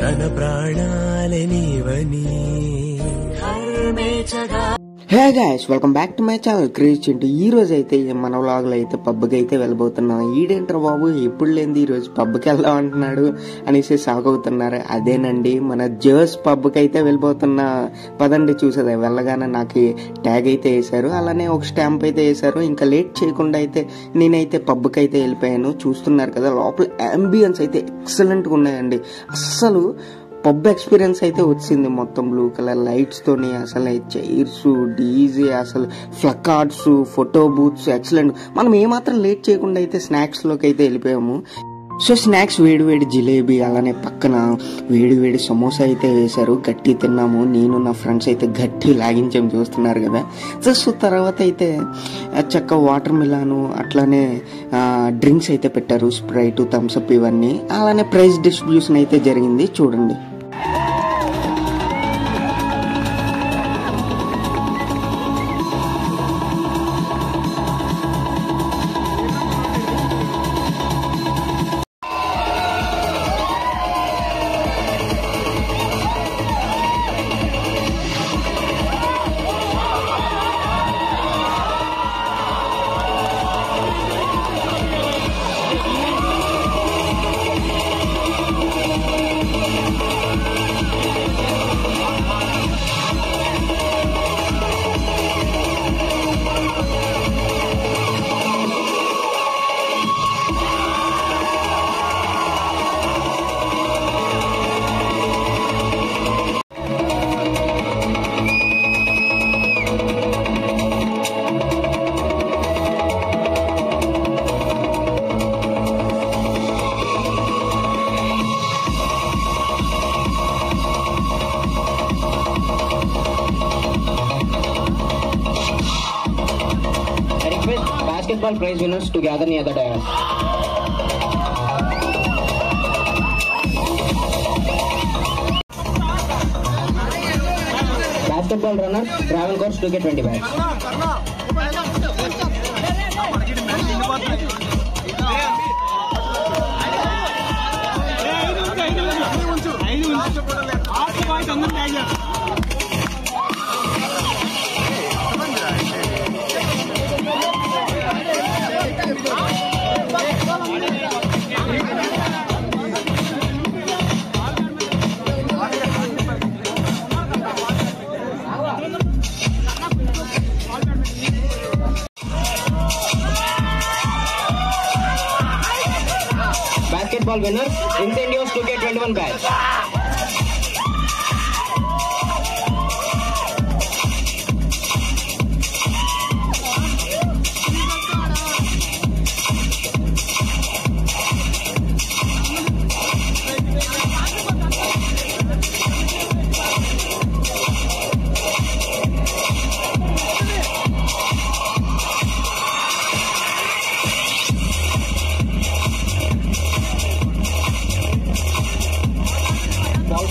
తన ప్రాణాలే నీవని hey guys, welcome back to my channel craze Chintu. ఈ రోజు అయితే మన వ్లాగ్లో అయితే పబ్కి అయితే వెళ్ళబోతున్నాం. ఈడేంట్రా బాబు ఎప్పుడు లేనిది ఈ రోజు పబ్కి వెళ్దాం అంటున్నాడు అనేసి సాగవుతున్నారు. అదేనండి, మన జర్స్ పబ్కి అయితే వెళ్ళిపోతున్నా. పదండి చూసేది. వెళ్ళగానే నాకు ట్యాగ్ అయితే వేశారు, అలానే ఒక స్టాంప్ అయితే వేశారు. ఇంకా లేట్ చేయకుండా అయితే నేనైతే పబ్కి అయితే వెళ్ళిపోయాను. చూస్తున్నారు కదా, లోపల అంబియన్స్ అయితే ఎక్సలెంట్గా ఉన్నాయండి. అస్సలు పబ్ ఎక్స్పీరియన్స్ అయితే వచ్చింది. మొత్తం బ్లూ కలర్ లైట్స్ తోని, అసలు చైర్స్, డీజే, అసలు ఫ్లకార్డ్స్, ఫోటో బూత్స్ ఎక్సలెంట్. మనం ఏమాత్రం లేట్ చేయకుండా అయితే స్నాక్స్ లోకి అయితే వెళ్ళిపోయాము. సో స్నాక్స్ వేడి వేడి జిలేబీ, అలానే పక్కన వేడి వేడి సమోసా అయితే వేశారు. గట్టి తిన్నాము. నేను నా ఫ్రెండ్స్ అయితే గట్టి లాగించాము, చూస్తున్నారు కదా. సో తర్వాత అయితే చక్క వాటర్ మిలాను, అట్లానే డ్రింక్స్ అయితే పెట్టారు, స్ప్రైట్, థమ్స్అప్ ఇవన్నీ. అలానే ప్రైజ్ డిస్ట్రిబ్యూషన్ అయితే జరిగింది, చూడండి. Basketball prize winners to gather near the dais. Basketball runners, travel course to get 20 bags. Basketball winners, Incendios to get 21 bags.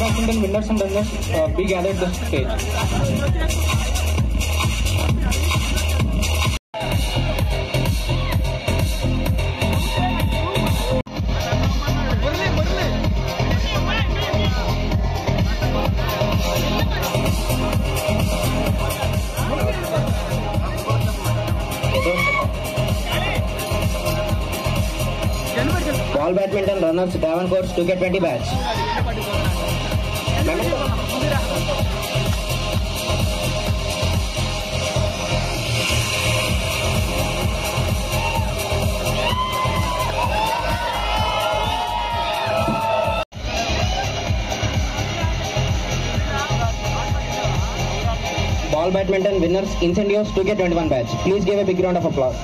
Badminton winners and runners be gathered at the stage. Ball badminton runners, Devon courts to get 20 bags. Ball badminton winners, Incendios to get 21 bags. Please give a big round of applause.